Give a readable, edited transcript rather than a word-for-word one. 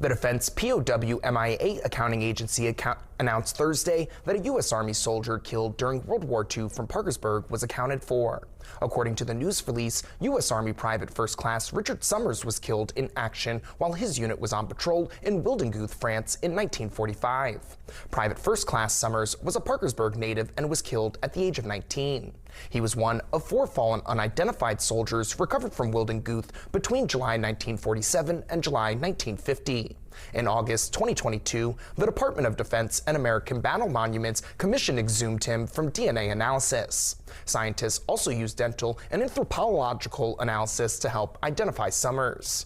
The Defense WWII accounting agency announced Thursday that a U.S. Army soldier killed during World War II from Parkersburg was accounted for. According to the news release, U.S. Army Private First Class Richard Summers was killed in action while his unit was on patrol in Wildenguth, France in 1945. Private First Class Summers was a Parkersburg native and was killed at the age of 19. He was one of 4 fallen unidentified soldiers recovered from Wildenguth between July 1947 and July 1950. In August 2022, the Department of Defense and American Battle Monuments Commission exhumed him from DNA analysis. Scientists also used dental and anthropological analysis to help identify Summers.